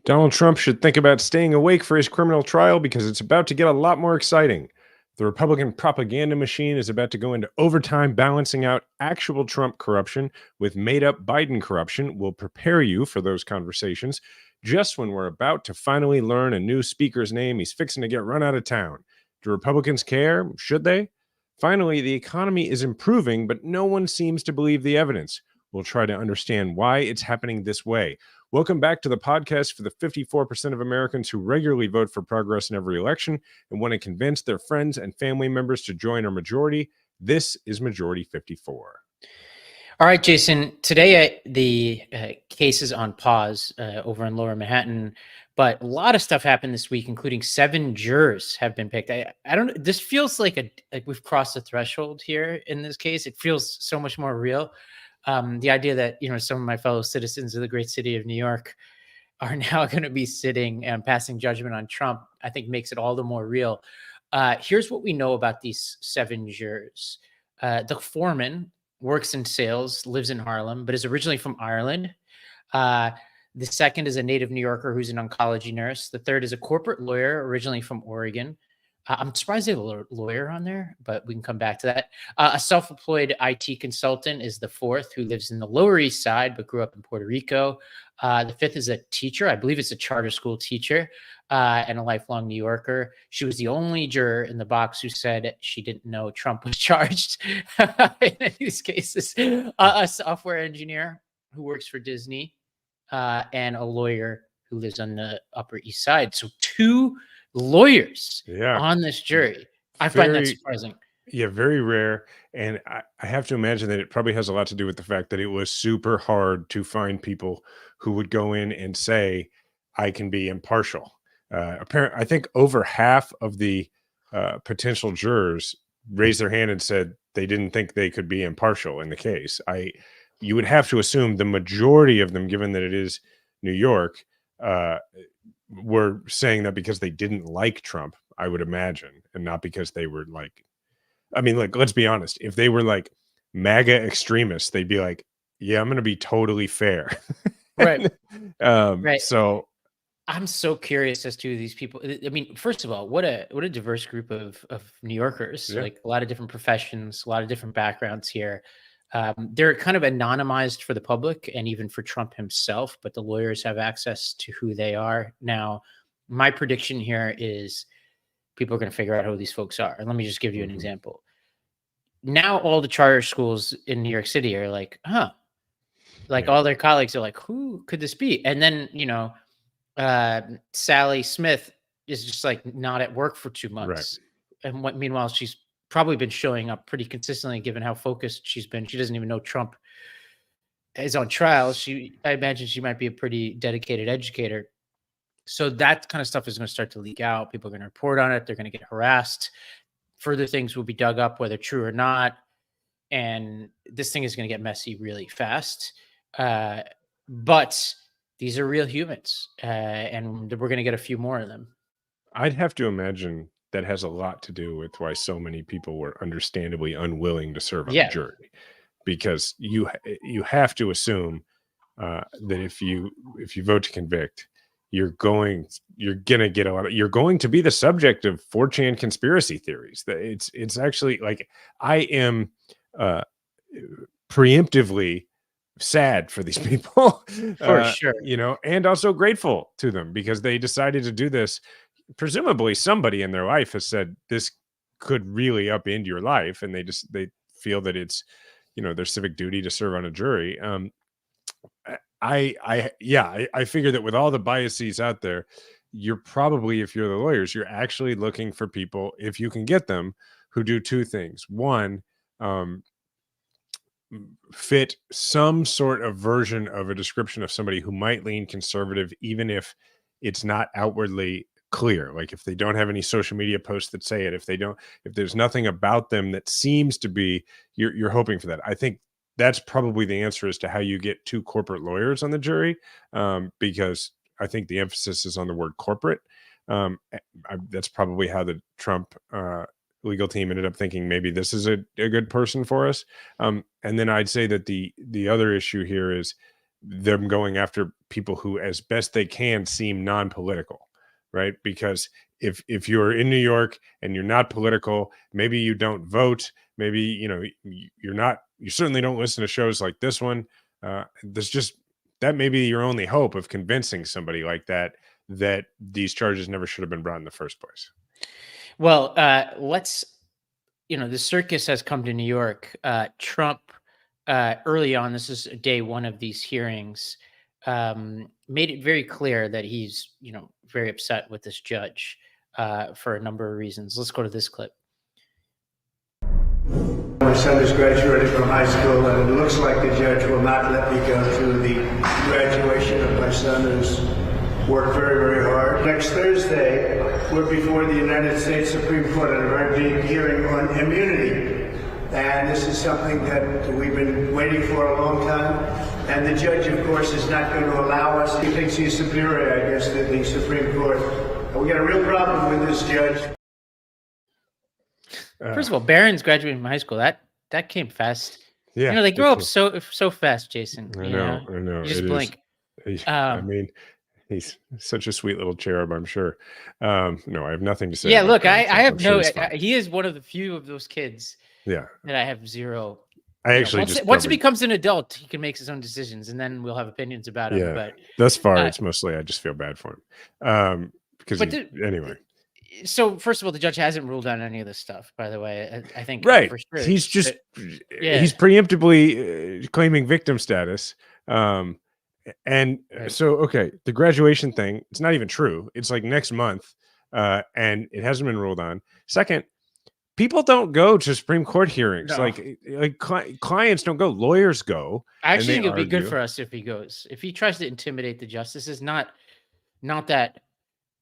Donald Trump should think about staying awake for his criminal trial because it's about to get a lot more exciting. The Republican propaganda machine is about to go into overtime balancing out actual Trump corruption with made up Biden corruption. We'll prepare you for those conversations just when we're about to finally learn a new speaker's name. He's fixing to get run out of town. Do Republicans care? Should they? Finally, the economy is improving, but no one seems to believe the evidence. We'll try to understand why it's happening this way. Welcome back to the podcast for the 54% of Americans who regularly vote for progress in every election and want to convince their friends and family members to join our majority. This is Majority 54. All right, Jason, today the case is on pause over in Lower Manhattan, but a lot of stuff happened this week, including 7 jurors have been picked. I don't, this feels like we've crossed the threshold here in this case. It feels so much more real. The idea that, some of my fellow citizens of the great city of New York are now going to be sitting and passing judgment on Trump, I think makes it all the more real. Here's what we know about these 7 jurors. The foreman works in sales, lives in Harlem, but is originally from Ireland. The second is a native New Yorker who's an oncology nurse. The third is a corporate lawyer, originally from Oregon. I'm surprised they have a lawyer on there, but we can come back to that. A self-employed IT consultant is the fourth, who lives in the Lower East Side, but grew up in Puerto Rico. The fifth is a teacher. I believe it's a charter school teacher and a lifelong New Yorker. She was the only juror in the box who said she didn't know Trump was charged in these cases. A software engineer who works for Disney and a lawyer who lives on the Upper East Side. So 2 lawyers on this jury. I find that surprising. Yeah, very rare. And I have to imagine that it probably has a lot to do with the fact that it was super hard to find people who would go in and say, I can be impartial. I think over half of the potential jurors raised their hand and said they didn't think they could be impartial in the case. You would have to assume the majority of them, given that it is New York, were saying that because they didn't like Trump, I would imagine, and not because they were like, let's be honest. If they were like MAGA extremists, they'd be like, yeah, I'm going to be totally fair. Right. Right. So I'm so curious as to these people. I mean, first of all, what a diverse group of New Yorkers, like a lot of different professions, a lot of different backgrounds here. They're kind of anonymized for the public and even for Trump himself, but the lawyers have access to who they are. Now, my prediction here is people are going to figure out who these folks are. And let me just give you an example. Now, all the charter schools in New York City are like, all their colleagues are like, who could this be? And then, Sally Smith is just like not at work for 2 months. Right. And meanwhile, she's probably been showing up pretty consistently given how focused she's been. She doesn't even know Trump is on trial. I imagine she might be a pretty dedicated educator. So that kind of stuff is going to start to leak out. People are going to report on it. They're going to get harassed. Further things will be dug up, whether true or not. And this thing is going to get messy really fast. But these are real humans. And we're going to get a few more of them. I'd have to imagine that has a lot to do with why so many people were understandably unwilling to serve on the jury, because you have to assume that if you vote to convict, you're going to be the subject of 4chan conspiracy theories. That it's actually like, I am preemptively sad for these people, for sure, and also grateful to them because they decided to do this. Presumably somebody in their life has said this could really upend your life, and they feel that it's, their civic duty to serve on a jury. I figure that with all the biases out there, you're probably, if you're the lawyers, you're actually looking for people, if you can get them, who do 2 things. One, fit some sort of version of a description of somebody who might lean conservative, even if it's not outwardly clear. Like if they don't have any social media posts that say it, if there's nothing about them that seems to be, you're hoping for that. I think that's probably the answer as to how you get 2 corporate lawyers on the jury, because I think the emphasis is on the word corporate. That's probably how the Trump legal team ended up thinking maybe this is a good person for us. And then I'd say that the other issue here is them going after people who, as best they can, seem non-political, right? Because if you're in New York and you're not political, maybe you don't vote, maybe you certainly don't listen to shows like this one. There's just that may be your only hope of convincing somebody like that these charges never should have been brought in the first place. Well, the circus has come to New York. Trump, early on, this is day one of these hearings, made it very clear that he's, very upset with this judge for a number of reasons. Let's go to this clip. My son is graduating from high school, and it looks like the judge will not let me go to the graduation of my son, who's worked very, very hard. Next Thursday, we're before the United States Supreme Court on a very big hearing on immunity. And this is something that we've been waiting for a long time. And the judge, of course, is not going to allow us. He thinks he's superior, I guess, to the Supreme Court. We got a real problem with this judge. First of all, Barron's graduating from high school. That came fast. Yeah, they grow up so fast, Jason. I know. You just blink. I mean, he's such a sweet little cherub, I'm sure. No, I have nothing to say. Yeah, look, I have no. He is one of the few of those kids. Yeah, that I have zero. I actually once he becomes an adult, he can make his own decisions, and then we'll have opinions about him. But thus far, it's mostly I just feel bad for him. Anyway. So first of all, the judge hasn't ruled on any of this stuff, by the way. I think right. For sure, he's just he's preemptively claiming victim status. So okay, the graduation thing, it's not even true. It's like next month, and it hasn't been ruled on. Second, people don't go to Supreme Court hearings. No. Like clients don't go. Lawyers go. I actually think it'll be good for us if he goes. If he tries to intimidate the justices, not that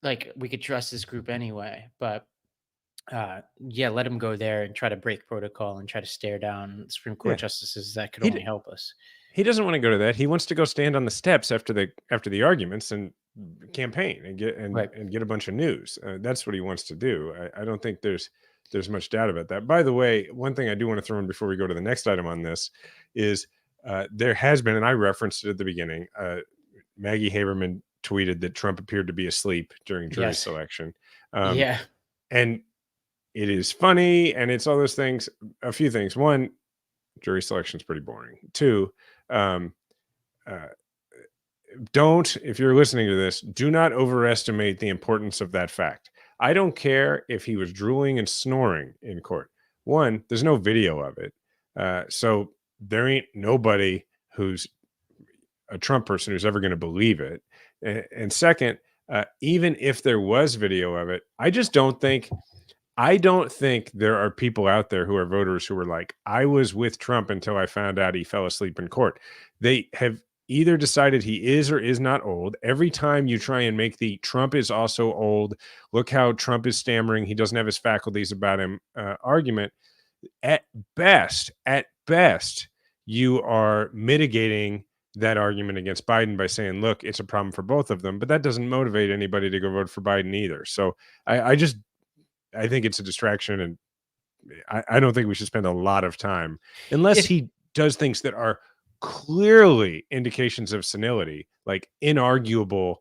like we could trust this group anyway, but let him go there and try to break protocol and try to stare down Supreme Court justices. That could only help us. He doesn't want to go to that. He wants to go stand on the steps after the arguments and campaign and get a bunch of news. That's what he wants to do. I don't think there's much doubt about that. By the way, one thing I do want to throw in before we go to the next item on this is there has been, and I referenced it at the beginning, Maggie Haberman tweeted that Trump appeared to be asleep during jury selection. And it is funny, and it's all those things. A few things. One, jury selection is pretty boring. Two, if you're listening to this, do not overestimate the importance of that fact. I don't care if he was drooling and snoring in court. One, there's no video of it. So there ain't nobody who's a Trump person who's ever going to believe it. And second, even if there was video of it, I don't think there are people out there who are voters who are like, I was with Trump until I found out he fell asleep in court. They have either decided he is or is not old. Every time you try and make the Trump is also old, look how Trump is stammering, he doesn't have his faculties about him argument, at best, you are mitigating that argument against Biden by saying, look, it's a problem for both of them, but that doesn't motivate anybody to go vote for Biden either. So I think it's a distraction, and I don't think we should spend a lot of time unless he does things that are clearly indications of senility, like inarguable.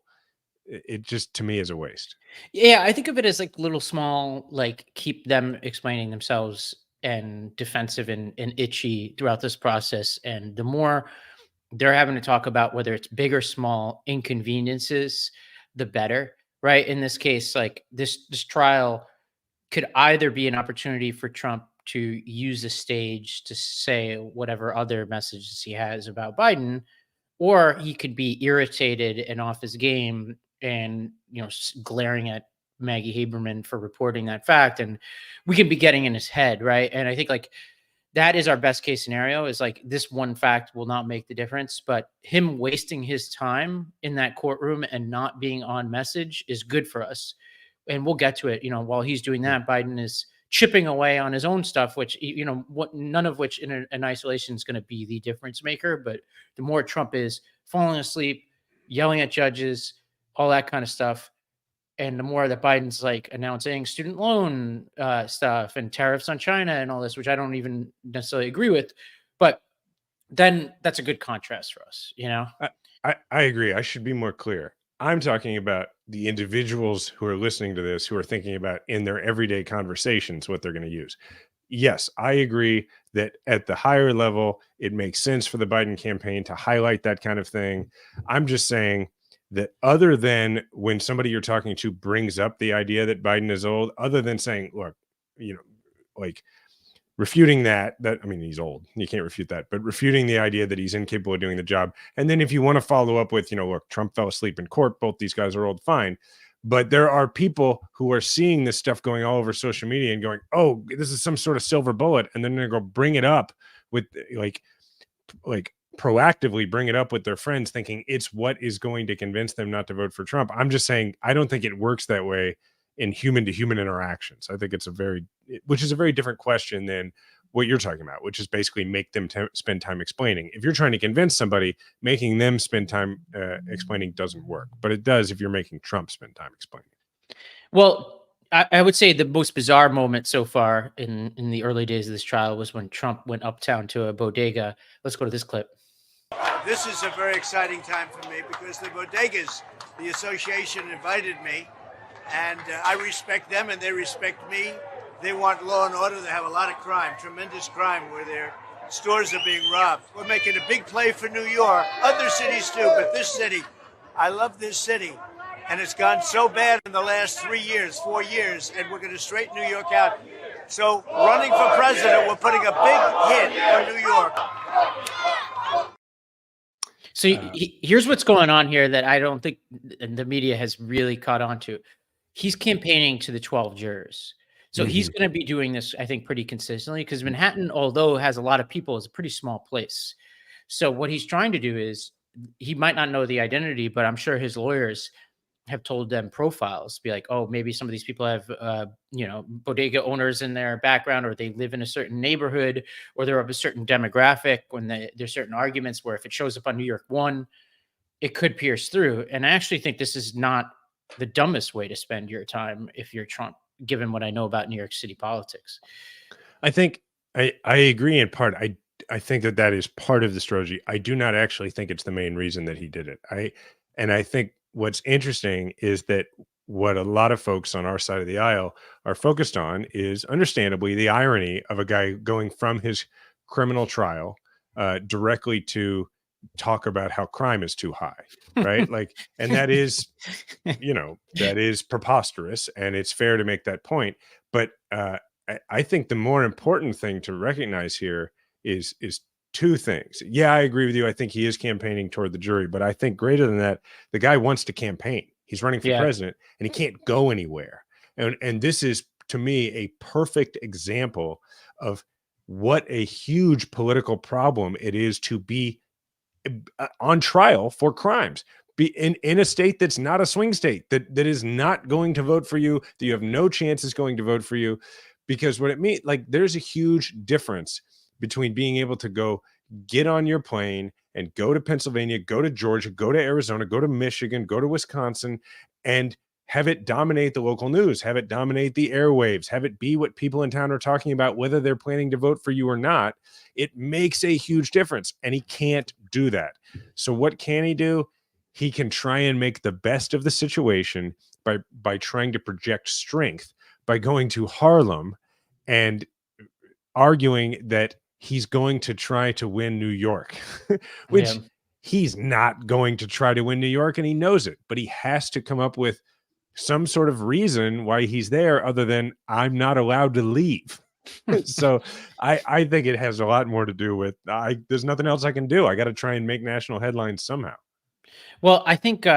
It just, to me, is a waste. Yeah, I think of it as like little small, like keep them explaining themselves and defensive and itchy throughout this process. And the more they're having to talk about whether it's big or small inconveniences, the better, right? In this case, like this trial could either be an opportunity for Trump to use the stage to say whatever other messages he has about Biden, or he could be irritated and off his game and, glaring at Maggie Haberman for reporting that fact. And we could be getting in his head, right? And I think like that is our best case scenario, is like this one fact will not make the difference, but him wasting his time in that courtroom and not being on message is good for us. And we'll get to it. While he's doing that, Biden is chipping away on his own stuff, which, none of which in isolation is going to be the difference maker. But the more Trump is falling asleep, yelling at judges, all that kind of stuff, and the more that Biden's like announcing student loan stuff and tariffs on China and all this, which I don't even necessarily agree with, but then that's a good contrast for us, you know? I agree. I should be more clear. I'm talking about the individuals who are listening to this, who are thinking about in their everyday conversations what they're going to use. Yes, I agree that at the higher level, it makes sense for the Biden campaign to highlight that kind of thing. I'm just saying that other than when somebody you're talking to brings up the idea that Biden is old, other than saying, look, like refuting that I mean, he's old, you can't refute that, but refuting the idea that he's incapable of doing the job. And then if you want to follow up with, look, Trump fell asleep in court, both these guys are old, fine. But there are people who are seeing this stuff going all over social media and going, oh, this is some sort of silver bullet, and then they're going to go bring it up with like proactively bring it up with their friends, thinking it's what is going to convince them not to vote for Trump. I'm just saying, I don't think it works that way in human to human interactions. I think it's which is a very different question than what you're talking about, which is basically make them spend time explaining. If you're trying to convince somebody, making them spend time explaining doesn't work, but it does if you're making Trump spend time explaining. Well, I would say the most bizarre moment so far in the early days of this trial was when Trump went uptown to a bodega. Let's go to this clip. This is a very exciting time for me because the Bodegas, the association, invited me, and I respect them and they respect me. They want law and order. They have a lot of crime, tremendous crime, where their stores are being robbed. We're making a big play for New York, other cities too, but this city, I love this city. And it's gone so bad in the last 3 years, 4 years, and we're going to straighten New York out. So running for president, we're putting a big hit on New York. So here's what's going on here that I don't think the media has really caught on to. He's campaigning to the 12 jurors. So he's going to be doing this, I think, pretty consistently, because Manhattan, although it has a lot of people, is a pretty small place. So what he's trying to do is, he might not know the identity, but I'm sure his lawyers have told them profiles, be like, oh, maybe some of these people have, bodega owners in their background, or they live in a certain neighborhood, or they're of a certain demographic. When there's certain arguments where if it shows up on New York 1, it could pierce through. And I actually think this is not the dumbest way to spend your time if you're Trump, given what I know about New York City politics. I think I agree in part. I think that is part of the strategy. I do not actually think it's the main reason that he did it. I think what's interesting is that what a lot of folks on our side of the aisle are focused on is understandably the irony of a guy going from his criminal trial directly to talk about how crime is too high, right? And that is, that is preposterous, and it's fair to make that point. But I think the more important thing to recognize here is two things. Yeah, I agree with you. I think he is campaigning toward the jury, but I think greater than that, the guy wants to campaign. He's running for president, and he can't go anywhere. And this is, to me, a perfect example of what a huge political problem it is to be on trial for crimes, be in a state that's not a swing state, that is not going to vote for you, that you have no chance is going to vote for you. Because what it means, there's a huge difference between being able to go get on your plane and go to Pennsylvania, go to Georgia, go to Arizona, go to Michigan, go to Wisconsin, and have it dominate the local news, have it dominate the airwaves, have it be what people in town are talking about, whether they're planning to vote for you or not. It makes a huge difference, and he can't do that. So what can he do? He can try and make the best of the situation by trying to project strength, by going to Harlem and arguing that he's going to try to win New York, which he's not going to try to win New York, and he knows it, but he has to come up with some sort of reason why he's there other than I'm not allowed to leave. So I think it has a lot more to do with there's nothing else I can do. I got to try and make national headlines somehow. Well, I think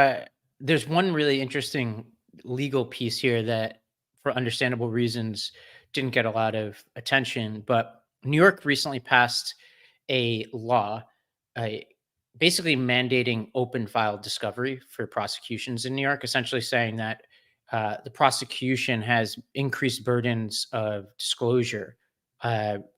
there's one really interesting legal piece here that, for understandable reasons, didn't get a lot of attention, but New York recently passed a law basically mandating open file discovery for prosecutions in New York, essentially saying that the prosecution has increased burdens of disclosure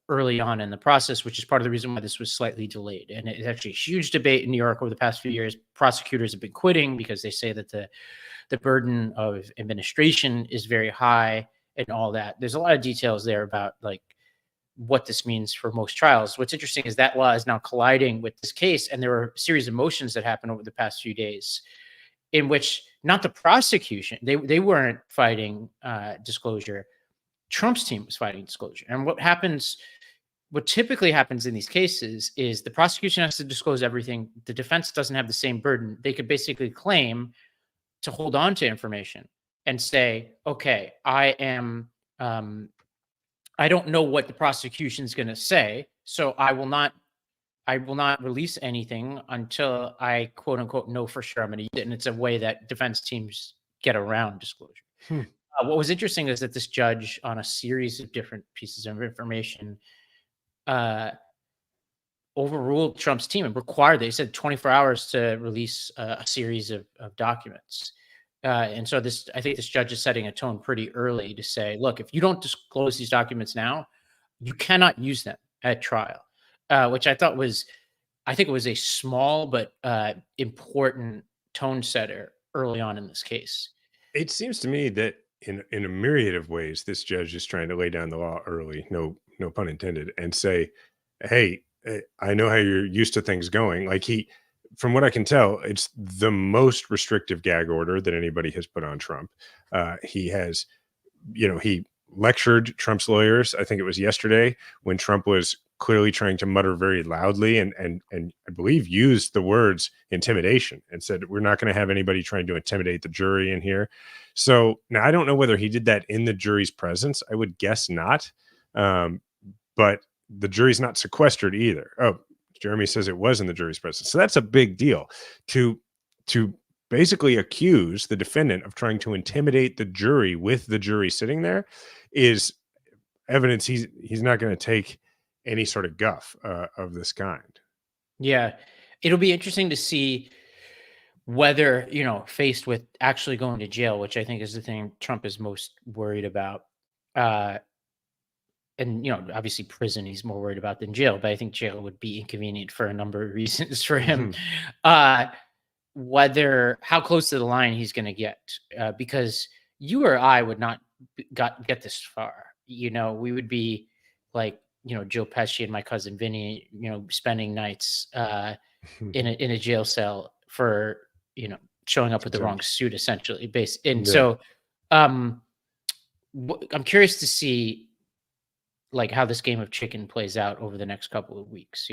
early on in the process, which is part of the reason why this was slightly delayed. And it's actually a huge debate in New York over the past few years. Prosecutors have been quitting because they say that the burden of administration is very high and all that. There's a lot of details there about what this means for most trials. What's interesting is that law is now colliding with this case, and there were a series of motions that happened over the past few days in which not the prosecution, they weren't fighting disclosure. Trump's team was fighting disclosure. And what typically happens in these cases is the prosecution has to disclose everything. The defense doesn't have the same burden. They could basically claim to hold on to information and say, okay, I don't know what the prosecution's going to say, so I will not release anything until I quote unquote know for sure I'm going to use it. And it's a way that defense teams get around disclosure. What was interesting is that this judge, on a series of different pieces of information, overruled Trump's team and required, they said 24 hours to release a series of documents. And so I think this judge is setting a tone pretty early to say, look, if you don't disclose these documents now, you cannot use them at trial, which I think it was a small but important tone setter early on in this case. It seems to me that in a myriad of ways, this judge is trying to lay down the law early, no pun intended, and say, hey, I know how you're used to things going. Like from what I can tell, it's the most restrictive gag order that anybody has put on Trump. He has, he lectured Trump's lawyers. I think it was yesterday when Trump was clearly trying to mutter very loudly and I believe used the words intimidation and said, we're not going to have anybody trying to intimidate the jury in here. So now I don't know whether he did that in the jury's presence. I would guess not. But the jury's not sequestered either. Oh, Jeremy says it was in the jury's presence. So that's a big deal to basically accuse the defendant of trying to intimidate the jury with the jury sitting there is evidence he's not going to take any sort of guff of this kind. Yeah. It'll be interesting to see whether, faced with actually going to jail, which I think is the thing Trump is most worried about. And, obviously prison he's more worried about than jail, but I think jail would be inconvenient for a number of reasons for him. How close to the line he's going to get, because you or I would not get this far. We would be like, Joe Pesci and my cousin Vinny, spending nights in a jail cell for, showing up with the wrong suit, essentially. So I'm curious to see how this game of chicken plays out over the next couple of weeks,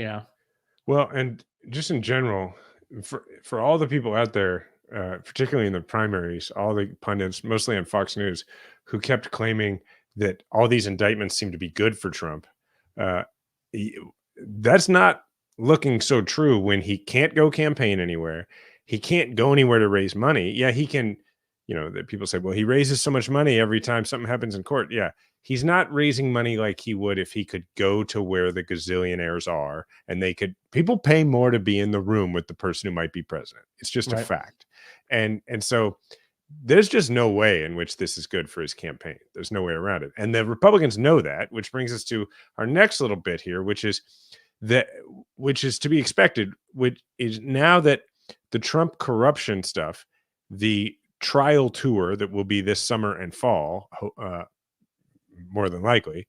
Well, and just in general, for all the people out there, particularly in the primaries, all the pundits, mostly on Fox News, who kept claiming that all these indictments seem to be good for Trump, that's not looking so true when he can't go campaign anywhere. He can't go anywhere to raise money. Yeah, he can, that people say, well, he raises so much money every time something happens in court. Yeah. He's not raising money like he would if he could go to where the gazillionaires are and people pay more to be in the room with the person who might be president. It's just a fact. And so there's just no way in which this is good for his campaign. There's no way around it. And the Republicans know that, which brings us to our next little bit here, which is to be expected, which is now that the Trump corruption stuff, the trial tour that will be this summer and fall, more than likely,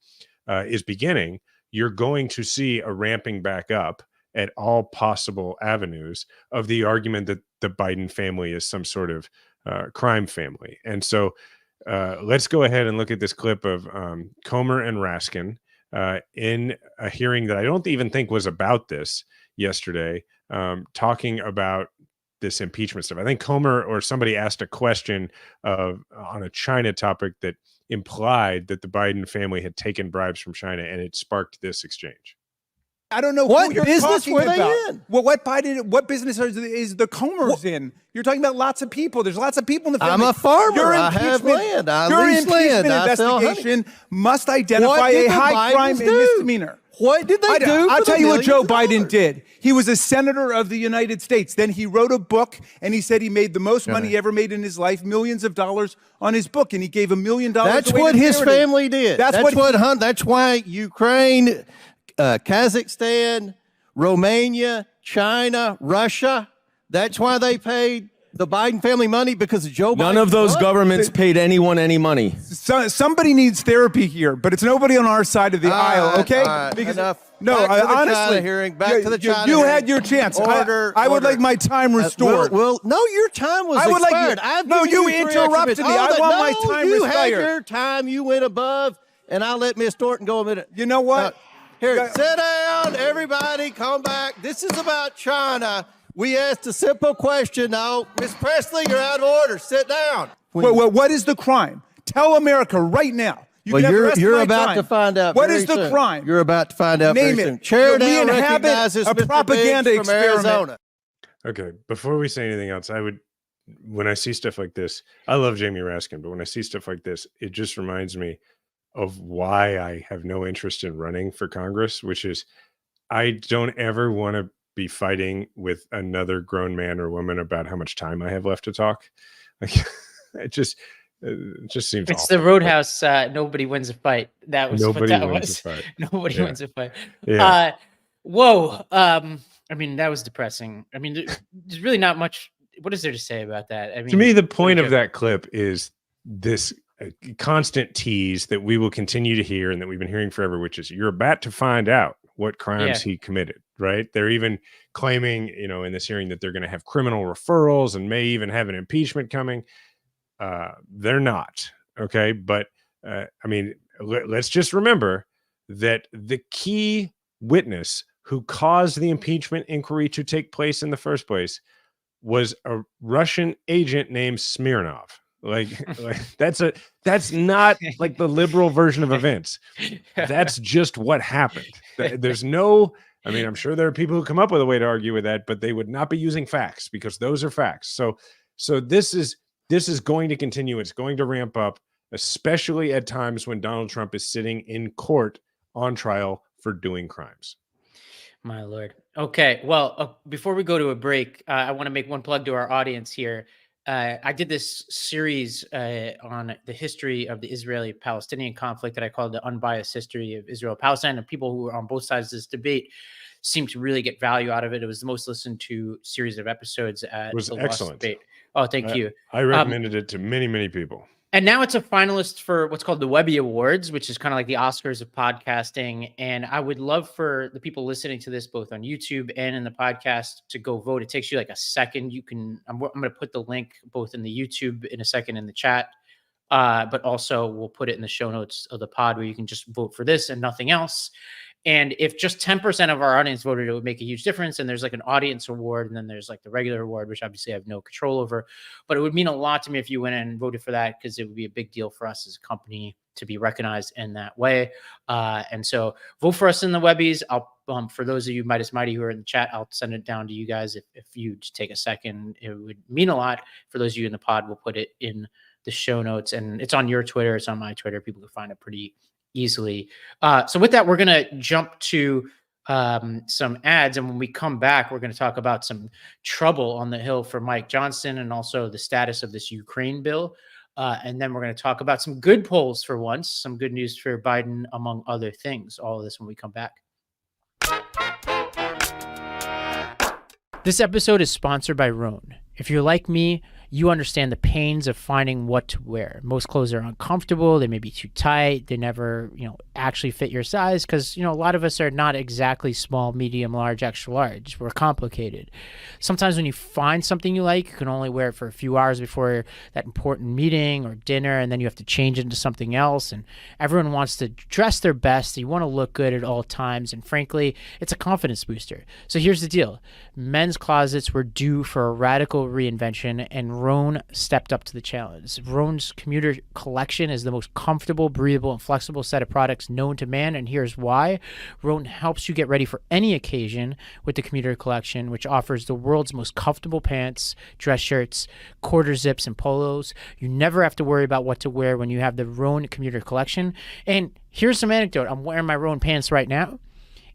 is beginning, you're going to see a ramping back up at all possible avenues of the argument that the Biden family is some sort of crime family. And so let's go ahead and look at this clip of Comer and Raskin in a hearing that I don't even think was about this yesterday, talking about this impeachment stuff. I think Comer or somebody asked a question on a China topic that implied that the Biden family had taken bribes from China, and it sparked this exchange. I don't know what who you're business talking were they about. in? Well, what business is the Comers in? You're talking about lots of people. There's lots of people in the family. I'm a farmer. Your I have land. I lease land. I sell investigation must identify What did a the high crime Bidens and do? misdemeanor. What did they do? I'll for tell the you what Joe millions of Biden dollars? did. He was a senator of the United States. Then he wrote a book, and he said he made the most money he ever made in his life, millions of dollars on his book, and he gave $1 million. That's away what to his charity. family did. That's why Ukraine, Kazakhstan, Romania, China, Russia. That's why they paid the Biden family money because of Joe Biden? None of those governments paid anyone any money. Somebody needs therapy here, but it's nobody on our side of the aisle, okay? Enough. No, Back to the honestly, China hearing. Back to the China you hearing. had your chance. I would Order. like my time restored. Well, no, your time was I would like expired. you- I've no, given you three interrupted extra me. I minutes. want No, my time you restored. had your time. You went above, and I'll let Miss Thornton go a minute. You know what? Here, sit down, everybody. Come back. This is about China. We asked a simple question. Now, Miss Presley, you're out of order. Sit down. What is the crime? Tell America right now. You can have the rest of You're my about time. to find out. What very is the soon. crime? You're about to find out Name very it. soon. Chair We now inhabit recognizes a Mr. propaganda Biggs from experiment. Arizona. Okay, before we say anything else, when I see stuff like this, I love Jamie Raskin, but when I see stuff like this, it just reminds me of why I have no interest in running for Congress, which is I don't ever want to be fighting with another grown man or woman about how much time I have left to talk. Like, it just seems It's awful. the Roadhouse. Nobody wins a fight. That was Nobody what that wins was. a fight. Nobody Yeah. wins a fight. Yeah. Whoa. I mean, that was depressing. I mean, there's really not much. What is there to say about that? I mean, To me, the point what a of that clip is this constant tease that we will continue to hear and that we've been hearing forever, which is you're about to find out what crimes he committed, right? They're even claiming, in this hearing that they're going to have criminal referrals and may even have an impeachment coming. They're not. Okay. But I mean, let's just remember that the key witness who caused the impeachment inquiry to take place in the first place was a Russian agent named Smirnov. Like that's not like the liberal version of events. That's just what happened. There's no, I mean, I'm sure there are people who come up with a way to argue with that, but they would not be using facts because those are facts. So this is going to continue. It's going to ramp up, especially at times when Donald Trump is sitting in court on trial for doing crimes. My Lord. Okay. Well, before we go to a break, I want to make one plug to our audience here. I did this series on the history of the Israeli-Palestinian conflict that I called the unbiased history of Israel-Palestine, and people who are on both sides of this debate seem to really get value out of it. It was the most listened to series of episodes at It was the excellent. Lost Debate. Oh, thank you. I recommended it to many, many people. And now it's a finalist for what's called the Webby Awards, which is kind of like the Oscars of podcasting. And I would love for the people listening to this, both on YouTube and in the podcast, to go vote. It takes you like a second. I'm going to put the link both in the YouTube in a second in the chat, but also we'll put it in the show notes of the pod where you can just vote for this and nothing else. And if just 10% of our audience voted, it would make a huge difference. And there's like an audience award, and then there's like the regular award, which obviously I have no control over. But it would mean a lot to me if you went and voted for that, because it would be a big deal for us as a company to be recognized in that way. And so vote for us in the Webbies. I'll for those of you Midas Mighty who are in the chat, I'll send it down to you guys if you just take a second. It would mean a lot. For those of you in the pod, we'll put it in the show notes, and it's on your Twitter. It's on my Twitter. People can find it pretty easily. So with that, we're going to jump to some ads. And when we come back, we're going to talk about some trouble on the Hill for Mike Johnson and also the status of this Ukraine bill. And then we're going to talk about some good polls for once, some good news for Biden, among other things. All of this when we come back. This episode is sponsored by Rhone. If you're like me, you understand the pains of finding what to wear. Most clothes are uncomfortable. They may be too tight. They never, actually fit your size because, a lot of us are not exactly small, medium, large, extra large. We're complicated. Sometimes when you find something you like, you can only wear it for a few hours before that important meeting or dinner, and then you have to change it into something else. And everyone wants to dress their best. You want to look good at all times. And frankly, it's a confidence booster. So here's the deal. Men's closets were due for a radical reinvention, and Rhone stepped up to the challenge. Rhone's commuter collection is the most comfortable, breathable, and flexible set of products known to man, and here's why. Rhone helps you get ready for any occasion with the commuter collection, which offers the world's most comfortable pants, dress shirts, quarter zips, and polos. You never have to worry about what to wear when you have the Rhone commuter collection. And here's some anecdote. I'm wearing my Rhone pants right now.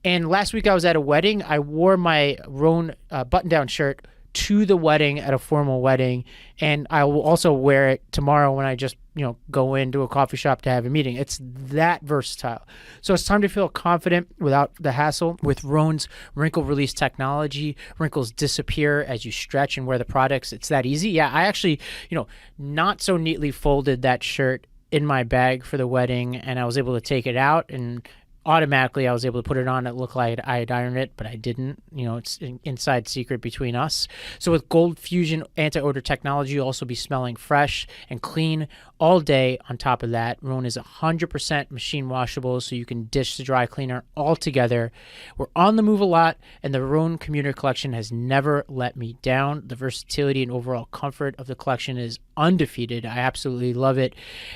And last week I was at a wedding. I wore my Rhone button-down shirt to the wedding at a formal wedding, and I will also wear it tomorrow when I just go into a coffee shop to have a meeting. It's that versatile. So it's time to feel confident without the hassle. With Rhone's wrinkle release technology, wrinkles disappear as you stretch and wear the products. It's that easy. Yeah, I actually not so neatly folded that shirt in my bag for the wedding, and I was able to take it out, and automatically I was able to put it on. It looked like I had ironed it, but I didn't. It's an inside secret between us. So with Gold Fusion anti-odor technology, you'll also be smelling fresh and clean all day. On top of that, Rhone is 100% machine washable, so you can dish the dry cleaner all together. We're on the move a lot, and the Rhone Commuter Collection has never let me down. The versatility and overall comfort of the collection is undefeated. I absolutely love it.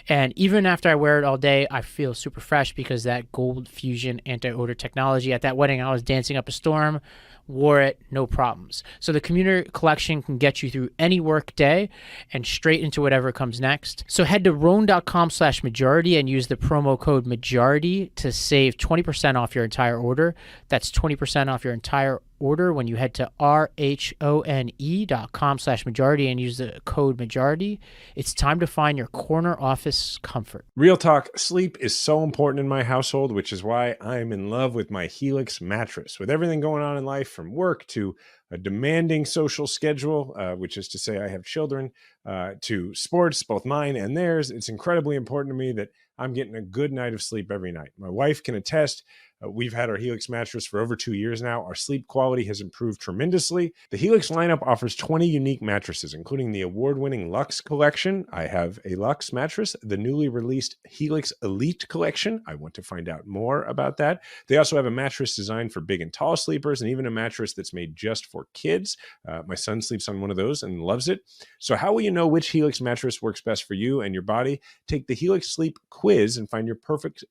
And even after I wear it all day, I feel super fresh because that Gold Fusion anti-odor technology. At that wedding, I was dancing up a storm, wore it, no problems. So the Commuter Collection can get you through any work day and straight into whatever comes next. So head to Rhone.com/majority and use the promo code majority to save 20% off your entire order. That's 20% off your entire order when you head to RHONE.com/majority and use the code majority. It's time to find your corner office comfort. Real talk, sleep is so important in my household, which is why I'm in love with my Helix mattress. With everything going on in life, from work to a demanding social schedule, which is to say I have children, to sports, both mine and theirs, it's incredibly important to me that I'm getting a good night of sleep every night. My wife can attest. We've had our Helix mattress for over 2 years now. Our sleep quality has improved tremendously. The Helix lineup offers 20 unique mattresses, including the award-winning Luxe Collection. I have a Luxe mattress, the newly released Helix Elite Collection. I want to find out more about that. They also have a mattress designed for big and tall sleepers, and even a mattress that's made just for kids. My son sleeps on one of those and loves it. So how will you know which Helix mattress works best for you and your body? Take the Helix Sleep Quiz and find your perfect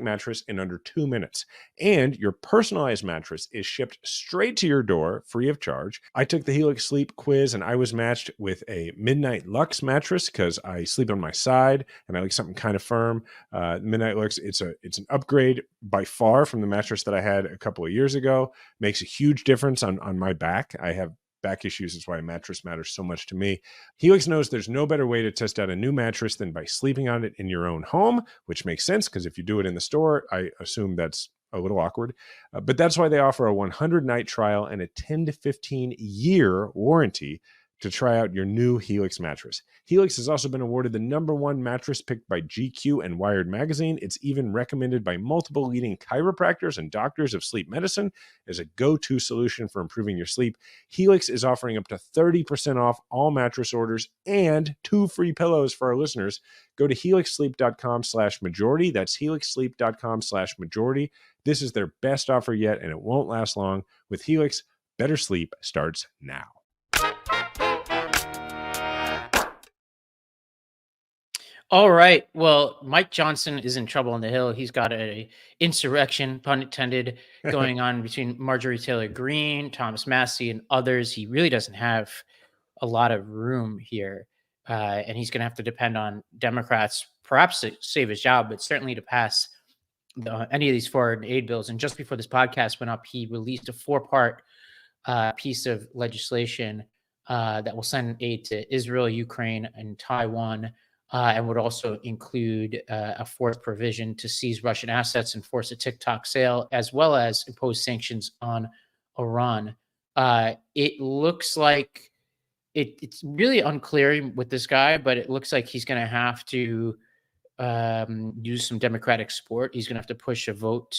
mattress in under 2 minutes. And your personalized mattress is shipped straight to your door free of charge. I took the Helix Sleep Quiz and I was matched with a Midnight Luxe mattress because I sleep on my side and I like something kind of firm. Midnight Luxe, it's an upgrade by far from the mattress that I had a couple of years ago. Makes a huge difference on my back. I have back issues. Is why a mattress matters so much to me. Helix knows there's no better way to test out a new mattress than by sleeping on it in your own home, which makes sense because if you do it in the store, I assume that's a little awkward. But that's why they offer a 100-night trial and a 10 to 15-year warranty to try out your new Helix mattress. Helix has also been awarded the #1 mattress picked by GQ and Wired magazine. It's even recommended by multiple leading chiropractors and doctors of sleep medicine as a go-to solution for improving your sleep. Helix is offering up to 30% off all mattress orders and 2 free pillows for our listeners. Go to helixsleep.com/majority. That's helixsleep.com/majority. This is their best offer yet, and it won't last long. With Helix, better sleep starts now. All right. Well, Mike Johnson is in trouble on the Hill. He's got a insurrection, pun intended, going on between Marjorie Taylor Greene, Thomas Massey, and others. He really doesn't have a lot of room here. And he's going to have to depend on Democrats, perhaps to save his job, but certainly to pass any of these foreign aid bills. And just before this podcast went up, he released a 4-part piece of legislation that will send aid to Israel, Ukraine, and Taiwan. And would also include a 4th provision to seize Russian assets and force a TikTok sale, as well as impose sanctions on Iran. It looks like it's really unclear with this guy, but it looks like he's going to have to use some Democratic support. He's going to have to push a vote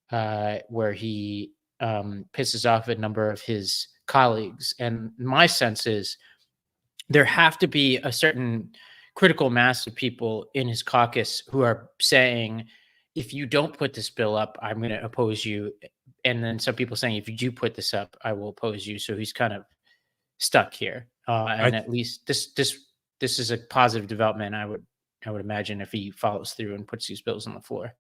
where he pisses off a number of his colleagues. And my sense is there have to be a certain critical mass of people in his caucus who are saying, if you don't put this bill up, I'm going to oppose you. And then some people saying, if you do put this up, I will oppose you. So he's kind of stuck here. And at least this is a positive development. I would imagine if he follows through and puts these bills on the floor.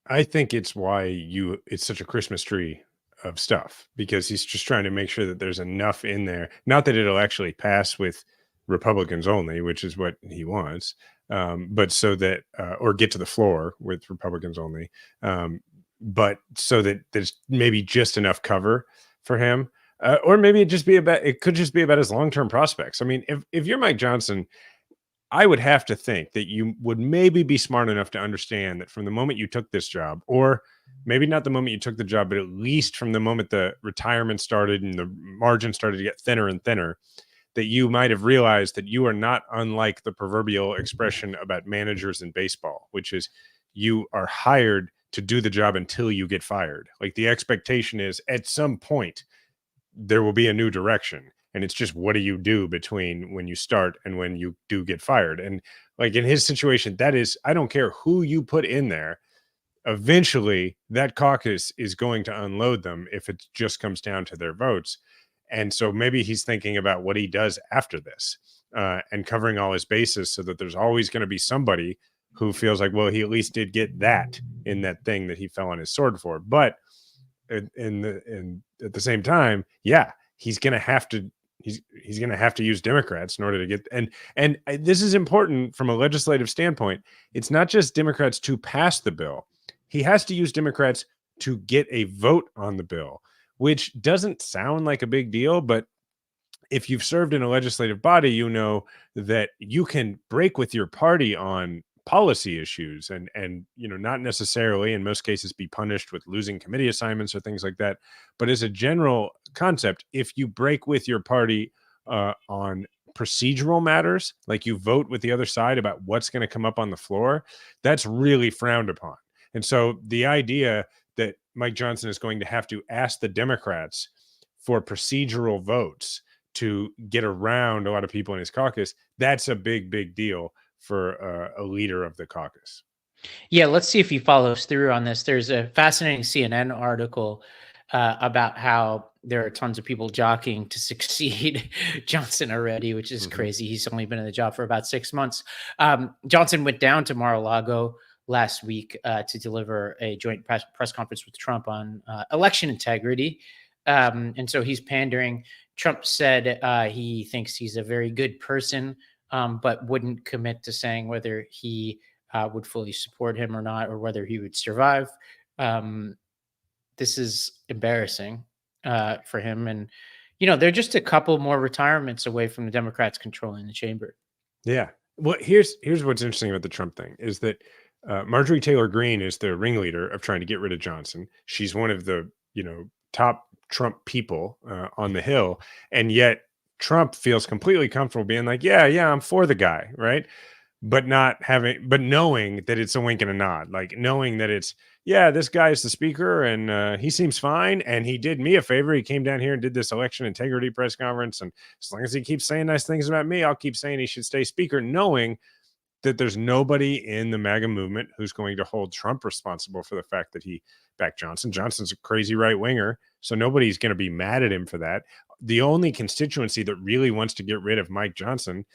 I think it's why it's such a Christmas tree of stuff, because he's just trying to make sure that there's enough in there. Not that it'll actually pass with Republicans only, which is what he wants, but so that, or get to the floor with Republicans only, but so that there's maybe just enough cover for him. Or maybe it could just be about his long-term prospects. I mean, if you're Mike Johnson, I would have to think that you would maybe be smart enough to understand that from the moment you took this job, or maybe not the moment you took the job, but at least from the moment the retirement started and the margin started to get thinner and thinner, that you might have realized that you are not unlike the proverbial expression about managers in baseball, which is you are hired to do the job until you get fired. Like the expectation is at some point there will be a new direction. And it's just, what do you do between when you start and when you do get fired? And like in his situation, that is, I don't care who you put in there. Eventually that caucus is going to unload them if it just comes down to their votes. And so maybe he's thinking about what he does after this and covering all his bases so that there's always going to be somebody who feels like, well, he at least did get that in that thing that he fell on his sword for. But at the same time, yeah, he's going to have to use Democrats in order to get, and this is important from a legislative standpoint. It's not just Democrats to pass the bill. He has to use Democrats to get a vote on the bill, which doesn't sound like a big deal, but if you've served in a legislative body, you know that you can break with your party on policy issues and not necessarily in most cases be punished with losing committee assignments or things like that. But as a general concept, if you break with your party on procedural matters, like you vote with the other side about what's going to come up on the floor, that's really frowned upon. And so the idea that Mike Johnson is going to have to ask the Democrats for procedural votes to get around a lot of people in his caucus, that's a big deal for a leader of the caucus. Yeah, let's see if he follows through on this. There's a fascinating CNN article about how there are tons of people jockeying to succeed Johnson already, which is crazy. He's only been in the job for about 6 months. Johnson went down to Mar-a-Lago last week to deliver a joint press conference with Trump on election integrity. And so he's pandering. Trump said he thinks he's a very good person, but wouldn't commit to saying whether he would fully support him or not, or whether he would survive. This is embarrassing for him. And, they're just a couple more retirements away from the Democrats controlling the chamber. Yeah. Well, here's what's interesting about the Trump thing is that Marjorie Taylor Greene is the ringleader of trying to get rid of Johnson. She's one of the, top Trump people on the Hill. And yet Trump feels completely comfortable being like, yeah, I'm for the guy. Right. But knowing that it's a wink and a nod, like knowing that it's, yeah, this guy is the speaker and he seems fine. And he did me a favor. He came down here and did this election integrity press conference. And as long as he keeps saying nice things about me, I'll keep saying he should stay speaker, knowing that there's nobody in the MAGA movement who's going to hold Trump responsible for the fact that he backed Johnson. Johnson's a crazy right winger, so nobody's going to be mad at him for that. The only constituency that really wants to get rid of Mike Johnson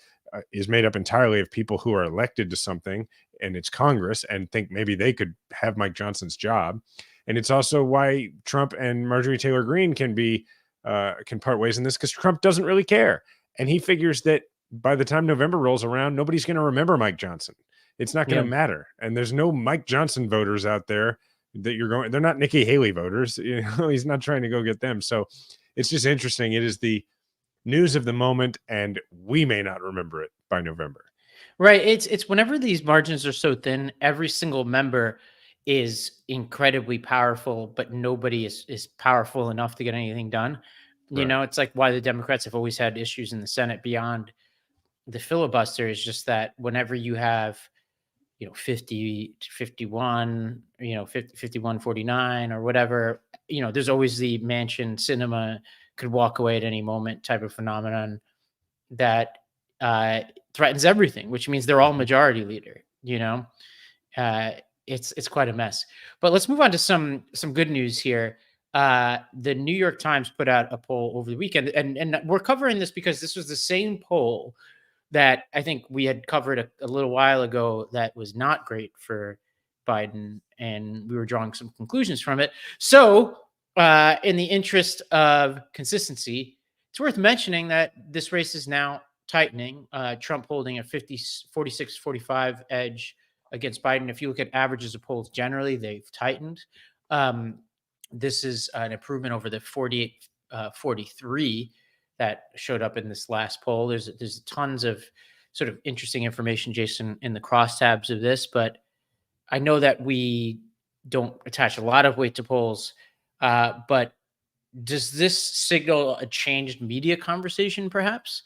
is made up entirely of people who are elected to something, and it's Congress, and think maybe they could have Mike Johnson's job. And it's also why Trump and Marjorie Taylor Greene can part ways in this, because Trump doesn't really care. And he figures that by the time November rolls around, nobody's going to remember Mike Johnson. It's not going to matter. And there's no Mike Johnson voters out there that they're not Nikki Haley voters. He's not trying to go get them. So it's just interesting. It is the news of the moment, and we may not remember it by November. Right. It's whenever these margins are so thin, every single member is incredibly powerful, but nobody is powerful enough to get anything done. Right. It's like why the Democrats have always had issues in the Senate beyond the filibuster, is just that whenever you have, 50 to 51, 51, 49 or whatever, there's always the Manchin cinema could walk away at any moment type of phenomenon that threatens everything, which means they're all majority leader. It's quite a mess. But let's move on to some good news here. The New York Times put out a poll over the weekend, and we're covering this because this was the same poll that I think we had covered a little while ago that was not great for Biden, and we were drawing some conclusions from it. So in the interest of consistency, it's worth mentioning that this race is now tightening, Trump holding a 46-45 edge against Biden. If you look at averages of polls generally, they've tightened. This is an improvement over the 48 43 that showed up in this last poll. There's tons of sort of interesting information, Jason, in the crosstabs of this, but I know that we don't attach a lot of weight to polls, but does this signal a changed media conversation, perhaps?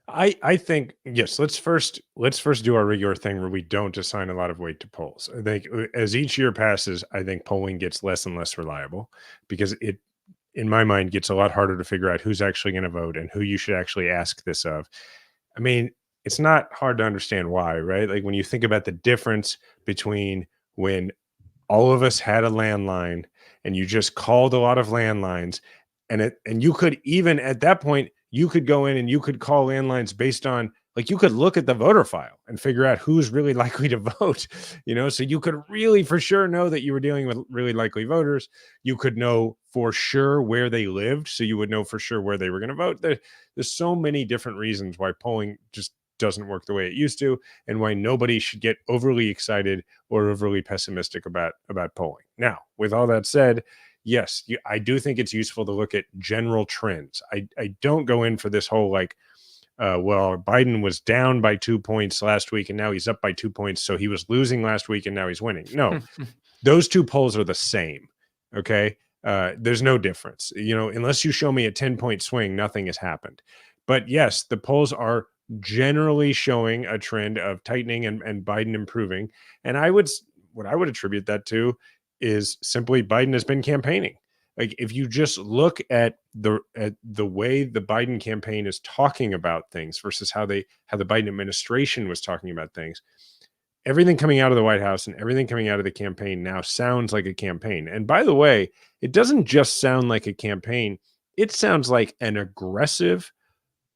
I think yes. Let's first do our regular thing where we don't assign a lot of weight to polls. I think as each year passes, I think polling gets less and less reliable because it, in my mind, gets a lot harder to figure out who's actually going to vote and who you should actually ask this of. I mean, it's not hard to understand why, right? Like when you think about the difference between when all of us had a landline and you just called a lot of landlines, and you could, even at that point, you could go in and you could call landlines based on, like, you could look at the voter file and figure out who's really likely to vote, so you could really for sure know that you were dealing with really likely voters. You could know for sure where they lived, so you would know for sure where they were going to vote. There's so many different reasons why polling just doesn't work the way it used to, and why nobody should get overly excited or overly pessimistic about polling. Now, with all that said, yes, I do think it's useful to look at general trends. I don't go in for this whole well, Biden was down by 2 points last week and now he's up by 2 points, so he was losing last week and now he's winning. No, those two polls are the same. Okay. There's no difference. Unless you show me a 10-point swing, nothing has happened. But yes, the polls are generally showing a trend of tightening and Biden improving. And what I would attribute that to is simply Biden has been campaigning. Like, if you just look at the way the Biden campaign is talking about things versus how the Biden administration was talking about things, everything coming out of the White House and everything coming out of the campaign now sounds like a campaign. And by the way, it doesn't just sound like a campaign. It sounds like an aggressive,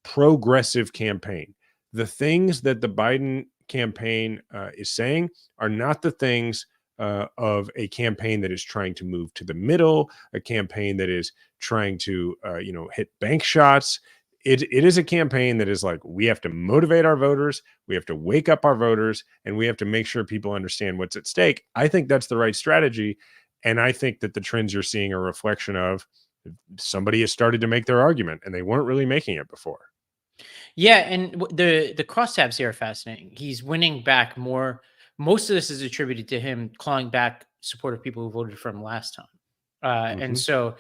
progressive campaign. The things that the Biden campaign is saying are not the things of a campaign that is trying to move to the middle, a campaign that is trying to, hit bank shots. It is a campaign that is like, we have to motivate our voters, we have to wake up our voters, and we have to make sure people understand what's at stake. I think that's the right strategy. And I think that the trends you're seeing are a reflection of somebody has started to make their argument and they weren't really making it before. Yeah, and the crosstabs here are fascinating. He's winning back more. Most of this is attributed to him clawing back support of people who voted for him last time. And so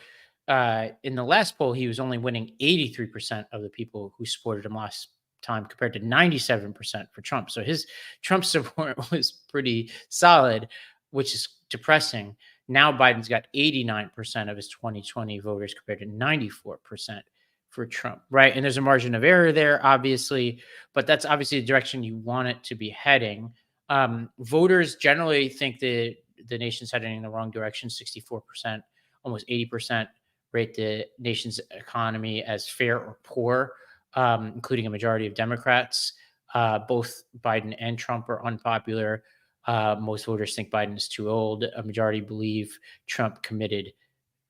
in the last poll, he was only winning 83% of the people who supported him last time compared to 97% for Trump. So his Trump support was pretty solid, which is depressing. Now Biden's got 89% of his 2020 voters compared to 94% for Trump, right? And there's a margin of error there, obviously, but that's obviously the direction you want it to be heading. Voters generally think the nation's heading in the wrong direction. 64%, almost 80% rate the nation's economy as fair or poor, including a majority of Democrats. Both Biden and Trump are unpopular. Most voters think Biden is too old. A majority believe Trump committed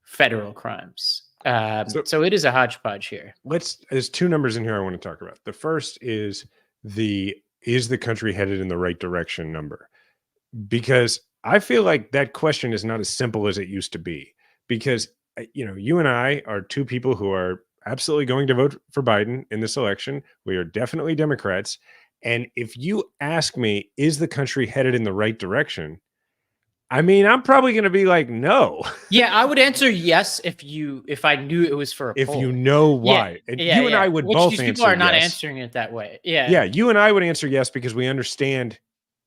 federal crimes. So it is a hodgepodge here. There's two numbers in here I want to talk about. The first is the country headed in the right direction number, because I feel like that question is not as simple as it used to be, because you and I are two people who are absolutely going to vote for Biden in this election. We are definitely Democrats. And if you ask me, is the country headed in the right direction? I mean, I'm probably going to be like, no. Yeah, I would answer yes if I knew it was for a poll. If you know why. And you and I would both answer yes. People are not answering it that way. Yeah. Yeah, you and I would answer yes because we understand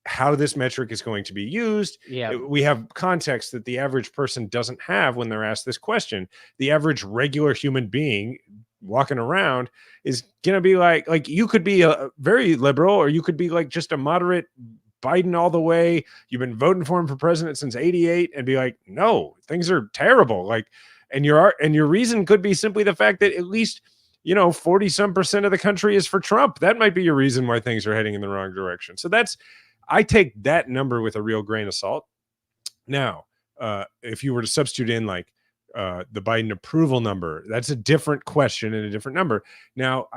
how this metric is going to be used. Yeah. We have context that the average person doesn't have when they're asked this question. The average regular human being walking around is going to be like you could be a very liberal, or you could be like just a moderate Biden all the way. You've been voting for him for president since '88 and be like, no, things are terrible. And your reason could be simply the fact that at least, 40% of the country is for Trump. That might be your reason why things are heading in the wrong direction. So I take that number with a real grain of salt. Now, if you were to substitute in the Biden approval number, that's a different question and a different number. Now,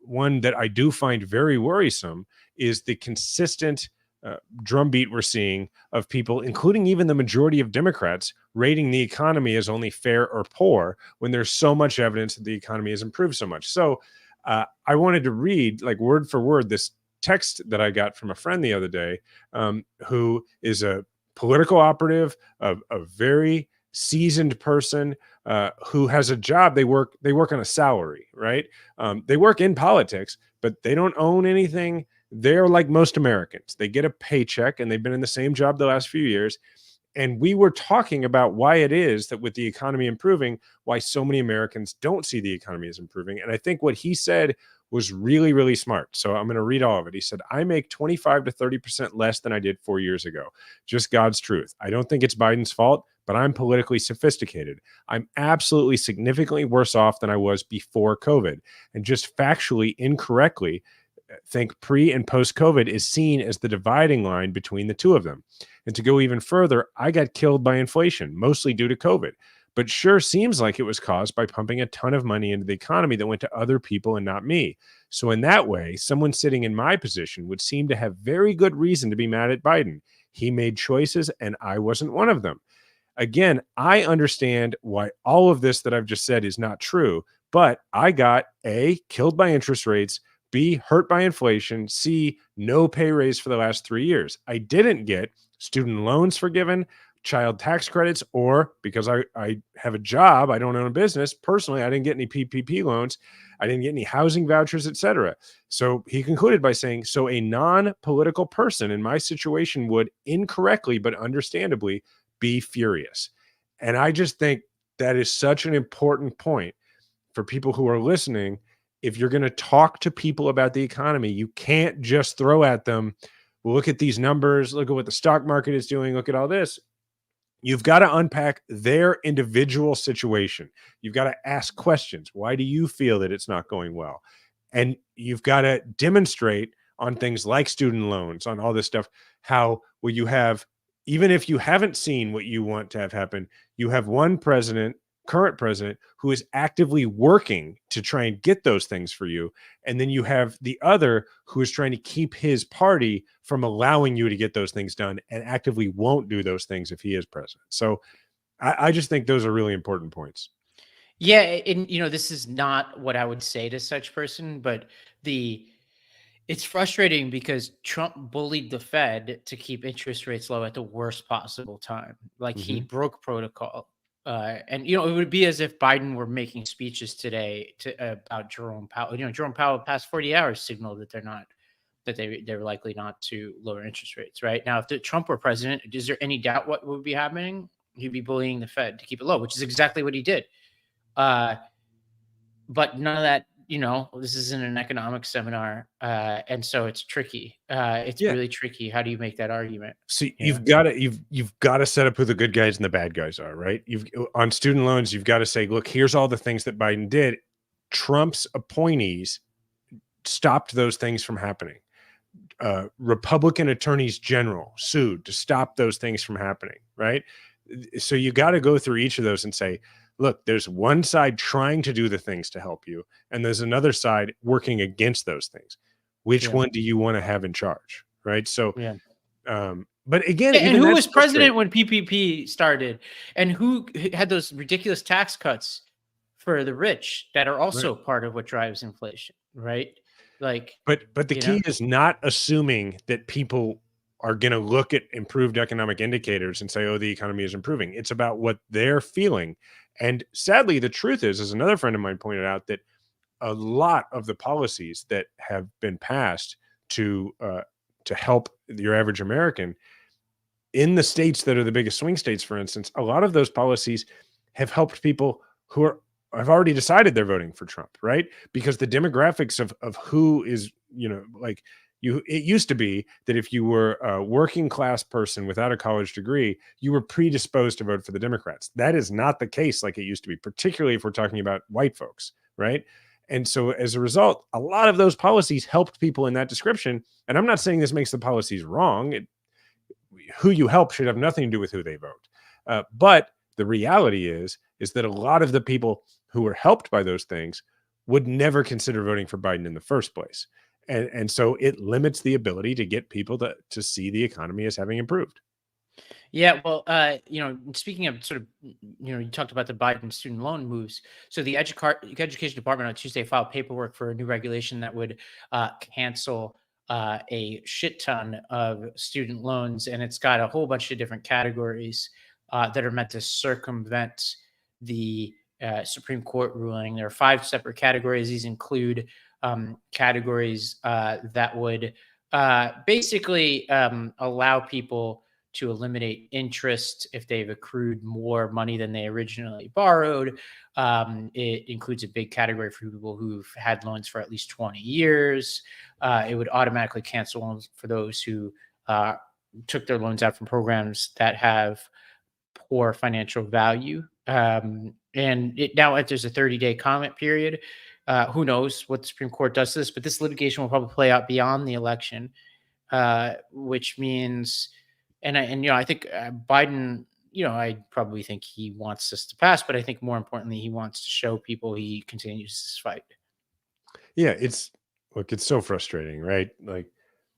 one that I do find very worrisome is the consistent drumbeat we're seeing of people, including even the majority of Democrats, rating the economy as only fair or poor when there's so much evidence that the economy has improved so much. So I wanted to read, like, word for word, this text that I got from a friend the other day, who is a political operative, a very seasoned person who has a job. They work on a salary, right? They work in politics, but they don't own anything. They're like most Americans. They get a paycheck and they've been in the same job the last few years. And we were talking about why it is that with the economy improving, why so many Americans don't see the economy as improving. And I think what he said was really, really smart. So I'm going to read all of it. He said, I make 25 to 30% less than I did 4 years ago. Just God's truth. I don't think it's Biden's fault, but I'm politically sophisticated. I'm absolutely significantly worse off than I was before COVID. And just factually incorrectly think pre and post COVID is seen as the dividing line between the two of them. And to go even further, I got killed by inflation, mostly due to COVID, but sure seems like it was caused by pumping a ton of money into the economy that went to other people and not me. So in that way, someone sitting in my position would seem to have very good reason to be mad at Biden. He made choices and I wasn't one of them. Again, I understand why all of this that I've just said is not true, but I got A, killed by interest rates, B, hurt by inflation, C, no pay raise for the last 3 years. I didn't get student loans forgiven, child tax credits, or because I have a job, I don't own a business. Personally, I didn't get any PPP loans. I didn't get any housing vouchers, etc. So he concluded by saying, so a non-political person in my situation would incorrectly, but understandably, be furious. And I just think that is such an important point for people who are listening. If you're going to talk to people about the economy, you can't just throw at them, well, look at these numbers, look at what the stock market is doing, look at all this. You've got to unpack their individual situation. You've got to ask questions. Why do you feel that it's not going well? And you've got to demonstrate on things like student loans, on all this stuff, how will you have, even if you haven't seen what you want to have happen, you have one president, current president, who is actively working to try and get those things for you. And then you have the other who is trying to keep his party from allowing you to get those things done and actively won't do those things if he is president. So I just think those are really important points. Yeah. And, this is not what I would say to such person, but it's frustrating because Trump bullied the Fed to keep interest rates low at the worst possible time. Like he broke protocol. And it would be as if Biden were making speeches today about Jerome Powell. Jerome Powell past 40 hours signaled that they're likely not to lower interest rates. Right now, if Trump were president, is there any doubt what would be happening? He'd be bullying the Fed to keep it low, which is exactly what he did. But none of that. This isn't an economic seminar, and so it's tricky. It's really tricky. How do you make that argument? See, you've got to set up who the good guys and the bad guys are, right? On student loans, you've got to say, look, here's all the things that Biden did. Trump's appointees stopped those things from happening. Republican attorneys general sued to stop those things from happening, right? So you got to go through each of those and say, look, there's one side trying to do the things to help you, and there's another side working against those things. Which one do you want to have in charge? Right. So, but again, and who was president when PPP started, and who had those ridiculous tax cuts for the rich that are also part of what drives inflation, right? Like, but the key is not assuming that people are going to look at improved economic indicators and say, oh, the economy is improving. It's about what they're feeling. And sadly, the truth is, as another friend of mine pointed out, that a lot of the policies that have been passed to help your average American in the states that are the biggest swing states, for instance, a lot of those policies have helped people who have already decided they're voting for Trump, right? Because the demographics of who is, it used to be that if you were a working class person without a college degree, you were predisposed to vote for the Democrats. That is not the case like it used to be, particularly if we're talking about white folks, right? And so as a result, a lot of those policies helped people in that description. And I'm not saying this makes the policies wrong. Who you help should have nothing to do with who they vote. But the reality is that a lot of the people who were helped by those things would never consider voting for Biden in the first place. And so it limits the ability to get people to see the economy as having improved. Yeah, well, speaking of sort of, you talked about the Biden student loan moves. So the Education Department on Tuesday filed paperwork for a new regulation that would cancel a shit ton of student loans, and it's got a whole bunch of different categories that are meant to circumvent the Supreme Court ruling. There are 5 separate categories. These include categories that would basically allow people to eliminate interest if they've accrued more money than they originally borrowed. It includes a big category for people who've had loans for at least 20 years. It would automatically cancel loans for those who took their loans out from programs that have poor financial value. And it now enters a 30-day comment period. Who knows what the Supreme Court does to this, but this litigation will probably play out beyond the election, which means, I think Biden, I probably think he wants this to pass, but I think more importantly, he wants to show people he continues this fight. Yeah, it's so frustrating, right? Like,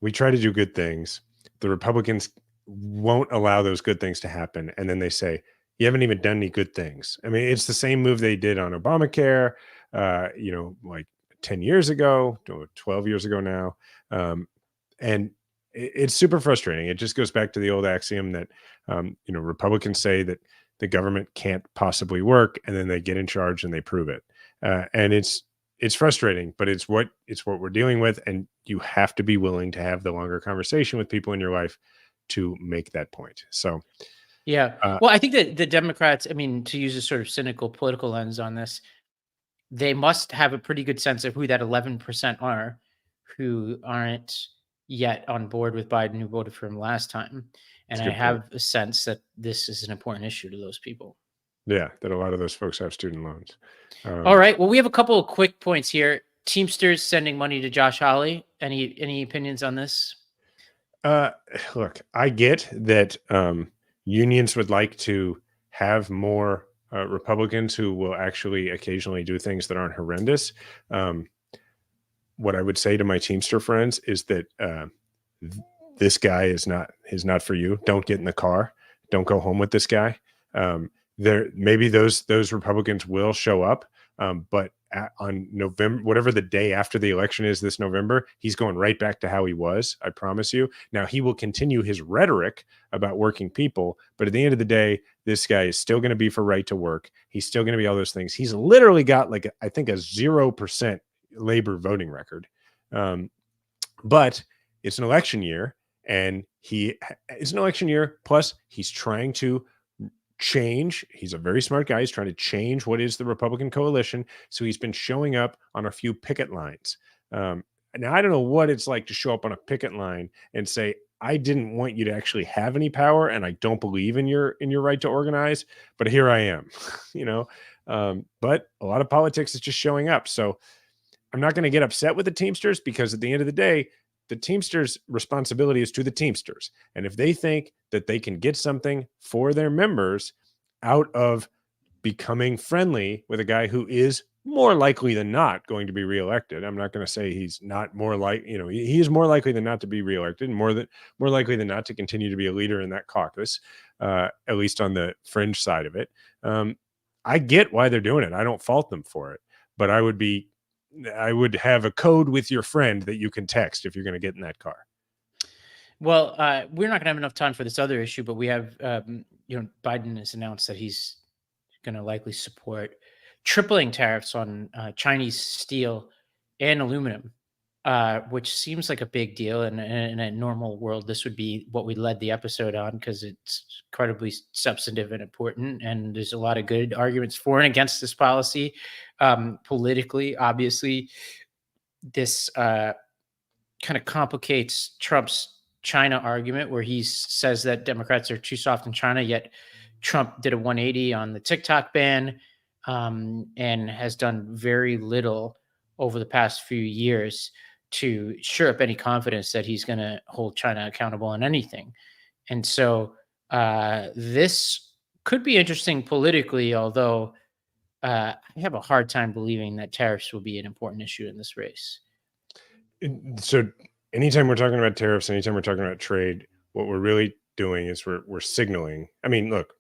we try to do good things. The Republicans won't allow those good things to happen. And then they say, you haven't even done any good things. I mean, it's the same move they did on Obamacare, like 10 years ago, 12 years ago now. And it's super frustrating. It just goes back to the old axiom that, Republicans say that the government can't possibly work, and then they get in charge and they prove it. And it's frustrating, but it's what we're dealing with. And you have to be willing to have the longer conversation with people in your life to make that point. So, yeah. Well, I think that the Democrats, I mean, to use a sort of cynical political lens on this, they must have a pretty good sense of who that 11% are who aren't yet on board with Biden, who voted for him last time. And I have a sense that this is an important issue to those people. Yeah, that a lot of those folks have student loans. All right. Well, we have a couple of quick points here. Teamsters sending money to Josh Hawley. Any opinions on this? Look, I get that unions would like to have more Republicans who will actually occasionally do things that aren't horrendous. What I would say to my Teamster friends is that this guy is not for you. Don't get in the car. Don't go home with this guy. Maybe those Republicans will show up, but on November, whatever the day after the election is this November, he's going right back to how he was. I promise you. Now, he will continue his rhetoric about working people, but at the end of the day, this guy is still going to be for right to work. He's still going to be all those things. He's literally got I think a 0% labor voting record. But it's an election year, and it's an election year. Plus, he's trying to change. He's a very smart guy. He's trying to change what is the Republican coalition. So he's been showing up on a few picket lines. Now, I don't know what it's like to show up on a picket line and say, I didn't want you to actually have any power, and I don't believe in your right to organize, but here I am, but a lot of politics is just showing up. So I'm not going to get upset with the Teamsters, because at the end of the day, the Teamsters' responsibility is to the Teamsters. And if they think that they can get something for their members out of becoming friendly with a guy who is more likely than not going to be reelected, I'm not going to say he's not more he is more likely than not to be reelected, and more likely than not to continue to be a leader in that caucus, at least on the fringe side of it. I get why they're doing it. I don't fault them for it, but I would have a code with your friend that you can text if you're going to get in that car. Well, we're not going to have enough time for this other issue, but we have, Biden has announced that he's going to likely support tripling tariffs on Chinese steel and aluminum, which seems like a big deal. And in a normal world, this would be what we led the episode on, because it's incredibly substantive and important. And there's a lot of good arguments for and against this policy. Politically, obviously, this kind of complicates Trump's China argument, where he says that Democrats are too soft in China, yet Trump did a 180 on the TikTok ban, and has done very little over the past few years to shore up any confidence that he's going to hold China accountable on anything. And so this could be interesting politically, although I have a hard time believing that tariffs will be an important issue in this race. So anytime we're talking about tariffs, anytime we're talking about trade, what we're really doing is we're signaling. I mean, look,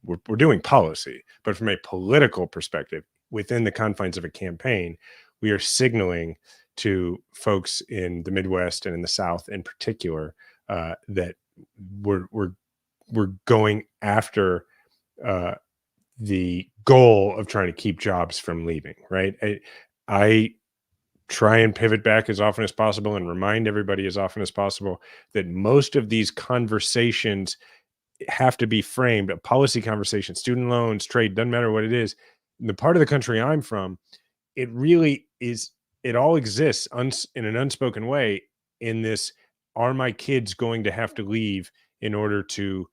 we're doing policy, but from a political perspective, within the confines of a campaign, we are signaling to folks in the Midwest and in the South in particular that we're going after the goal of trying to keep jobs from leaving. Right. I try and pivot back as often as possible and remind everybody as often as possible that most of these conversations have to be framed, a policy conversation, student loans, trade, doesn't matter what it is. In the part of the country I'm from, it really is, it all exists in an unspoken way in this, are my kids going to have to leave in order to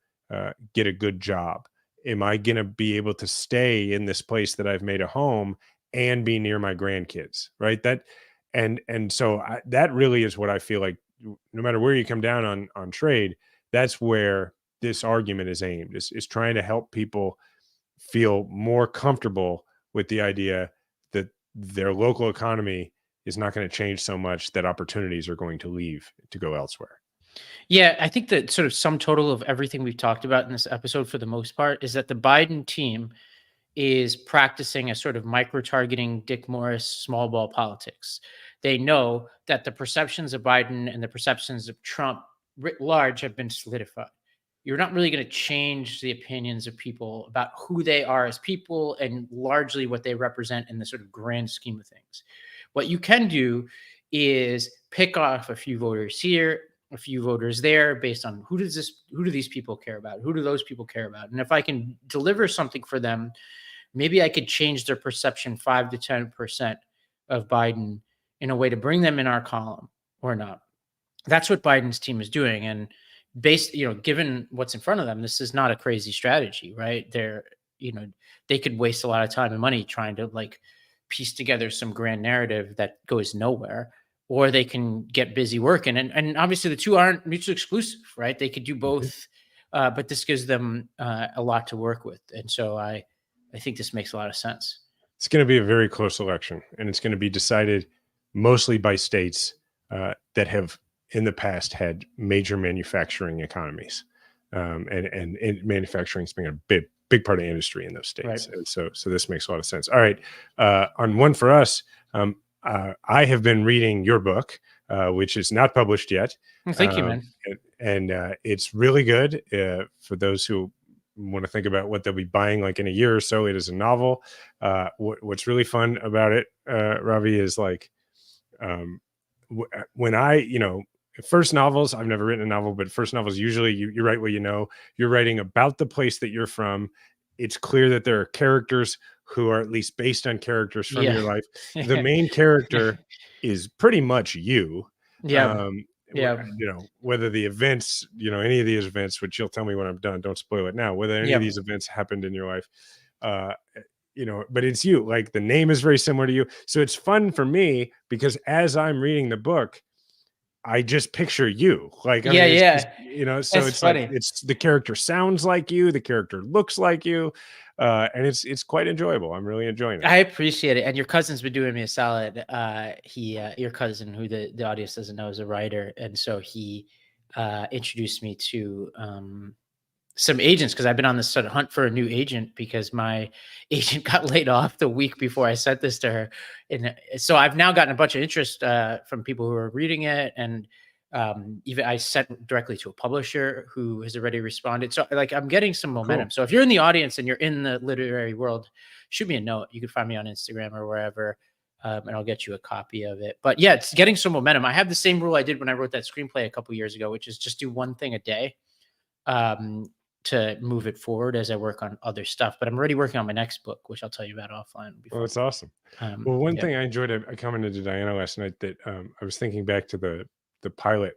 get a good job? Am I going to be able to stay in this place that I've made a home and be near my grandkids? Right. So that really is what I feel like, no matter where you come down on trade, that's where this argument is aimed, is trying to help people feel more comfortable with the idea that their local economy is not going to change so much that opportunities are going to leave to go elsewhere. Yeah, I think that sort of sum total of everything we've talked about in this episode, for the most part, is that the Biden team is practicing a sort of micro-targeting Dick Morris small ball politics. They know that the perceptions of Biden and the perceptions of Trump writ large have been solidified. You're not really going to change the opinions of people about who they are as people and largely what they represent in the sort of grand scheme of things. What you can do is pick off a few voters here, a few voters there, based on who do these people care about? Who do those people care about? And if I can deliver something for them, maybe I could change their perception 5 to 10% of Biden in a way to bring them in our column or not. That's what Biden's team is doing. And given what's in front of them, this is not a crazy strategy, right? They could waste a lot of time and money trying to piece together some grand narrative that goes nowhere, or they can get busy working. And obviously the two aren't mutually exclusive, right? They could do both, but this gives them a lot to work with. And so I think this makes a lot of sense. It's going to be a very close election, and it's going to be decided mostly by states that have in the past had major manufacturing economies, and manufacturing's been a big part of industry in those states. Right. And so this makes a lot of sense. All right. On One for Us, I have been reading your book, which is not published yet. Well, thank you, man. And it's really good for those who want to think about what they'll be buying in a year or so. It is a novel. What's really fun about it, Ravi, is when first novels, I've never written a novel, but first novels, usually you write what you're writing about the place that you're from. It's clear that there are characters who are at least based on characters from your life. The main character is pretty much you. Yeah. Whether the events, any of these events, which you'll tell me when I'm done, don't spoil it now, whether any of these events happened in your life, but it's you. The name is very similar to you. So it's fun for me because as I'm reading the book, I just picture you. It's funny. It's the character sounds like you, the character looks like you, and it's quite enjoyable. I'm really enjoying it. I appreciate it. And your cousin's been doing me a solid. Your cousin, who the audience doesn't know, is a writer, and so he introduced me to some agents, because I've been on this sort of hunt for a new agent because my agent got laid off the week before I sent this to her. And so I've now gotten a bunch of interest from people who are reading it. And even I sent directly to a publisher who has already responded. So I'm getting some momentum. Cool. So if you're in the audience and you're in the literary world, shoot me a note. You can find me on Instagram or wherever, and I'll get you a copy of it. But yeah, it's getting some momentum. I have the same rule I did when I wrote that screenplay a couple years ago, which is just do one thing a day. To move it forward as I work on other stuff. But I'm already working on my next book, which I'll tell you about offline. Well, that's awesome. One thing I enjoyed, I commented to Diana last night that I was thinking back to the pilot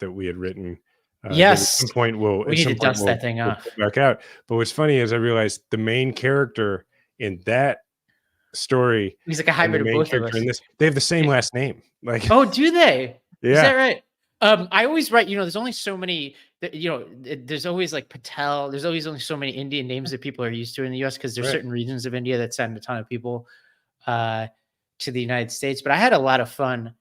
that we had written. Yes. At some point we need to dust that thing off. Back out. But what's funny is I realized the main character in that story, he's like a hybrid of both of us. They have the same last name. Oh, do they? Yeah. Is that right? I always write, there's only so many, there's always Patel. There's always only so many Indian names that people are used to in the US because there's certain regions of India that send a ton of people to the United States. But I had a lot of fun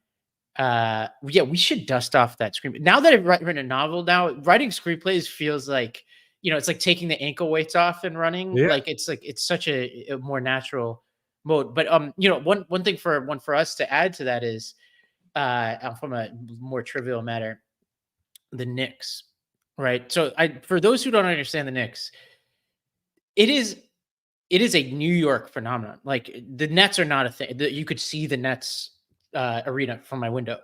Yeah, we should dust off that screenplay. Now that I've written a novel, now writing screenplays feels like, it's like taking the ankle weights off and running. Yeah. Like it's such a more natural mode. But one thing for us to add to that is from a more trivial matter, the Knicks, right? So for those who don't understand the Knicks, it is a New York phenomenon. Like the Nets are not a thing. You could see the Nets arena from my window.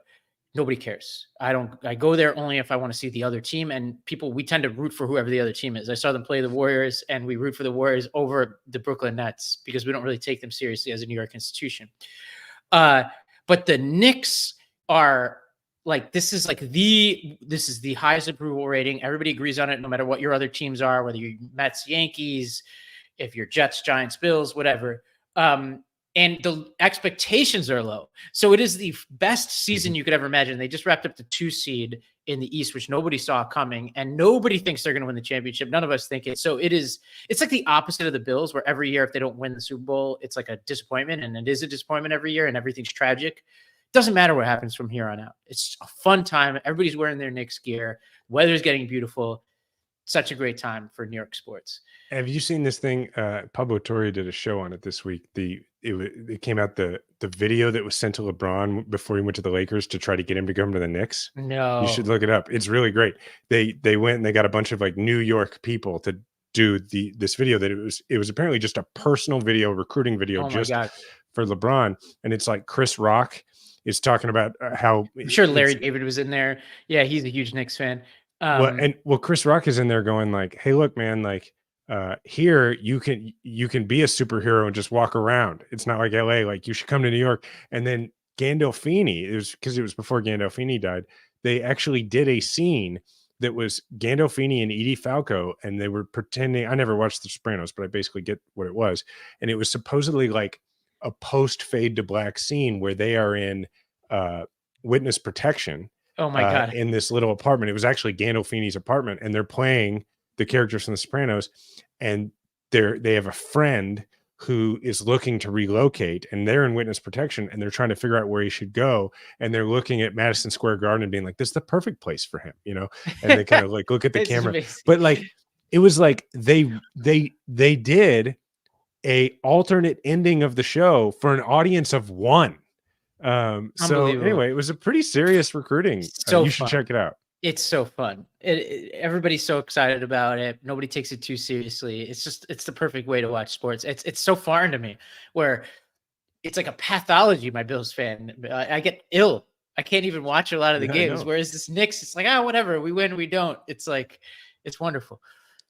Nobody cares. I go there only if I want to see the other team, and we tend to root for whoever the other team is. I saw them play the Warriors, and we root for the Warriors over the Brooklyn Nets because we don't really take them seriously as a New York institution. But the Knicks are like, this is the highest approval rating. Everybody agrees on it, no matter what your other teams are, whether you're Mets, Yankees, if you're Jets, Giants, Bills, whatever. And the expectations are low. So it is the best season you could ever imagine. They just wrapped up the 2 seed in the East, which nobody saw coming, and nobody thinks they're going to win the championship. None of us think it. So it's like the opposite of the Bills, where every year, if they don't win the Super Bowl, it's like a disappointment, and it is a disappointment every year, and everything's tragic. Doesn't matter what happens from here on out. It's a fun time. Everybody's wearing their Knicks gear. Weather's getting beautiful. Such a great time for New York sports. Have you seen this thing? Pablo Torre did a show on it this week. It came out, the video that was sent to LeBron before he went to the Lakers to try to get him to come to the Knicks. No, you should look it up. It's really great. They went and they got a bunch of like New York people to do this video that it was apparently just a personal video, recruiting video for LeBron. And it's like Chris Rock is talking about how I'm sure Larry David was in there. Yeah, he's a huge Knicks fan. Chris Rock is in there going like, hey, look, man, like here you can be a superhero and just walk around. It's not like LA. Like, you should come to New York. And then Gandolfini, it was because it was before Gandolfini died. They actually did a scene that was Gandolfini and Edie Falco, and they were pretending. I never watched The Sopranos, but I basically get what it was. And it was supposedly like a post fade to black scene where they are in witness protection. Oh my God. In this little apartment. It was actually Gandolfini's apartment, and they're playing the characters from The Sopranos, and they have a friend who is looking to relocate, and they're in witness protection, and they're trying to figure out where he should go, and they're looking at Madison Square Garden and being like, this is the perfect place for him, and they kind of like look at the camera. But like, it was like they did a alternate ending of the show for an audience of 1. So anyway, it was a pretty serious recruiting. You should check it out. It's so fun. Everybody's so excited about it. Nobody takes it too seriously. It's the perfect way to watch sports. It's so foreign to me, where it's like a pathology. My Bills fan, I get ill. I can't even watch a lot of the games. Whereas this Knicks, it's like, whatever, we win, we don't. It's like, it's wonderful.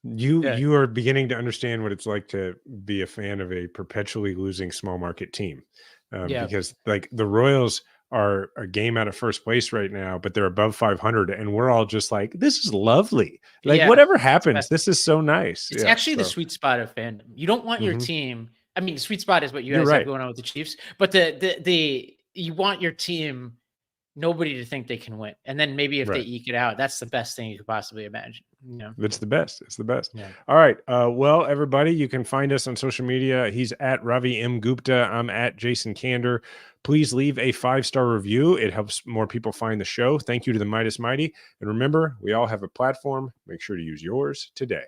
You are beginning to understand what it's like to be a fan of a perpetually losing small market team. Because like the Royals are a game out of first place right now, but they're above 500, and we're all just like, this is lovely. Like, whatever happens, this is so nice. It's actually the sweet spot of fandom. You don't want your team. I mean, the sweet spot is what you guys have going on with the Chiefs, but you want your team, nobody to think they can win, and then maybe if they eke it out, that's the best thing you could possibly imagine. It's the best. It's the best. Yeah. All right. Well, everybody, you can find us on social media. He's at Ravi M. Gupta. I'm at Jason Kander. Please leave a 5-star review. It helps more people find the show. Thank you to the Midas Mighty. And remember, we all have a platform. Make sure to use yours today.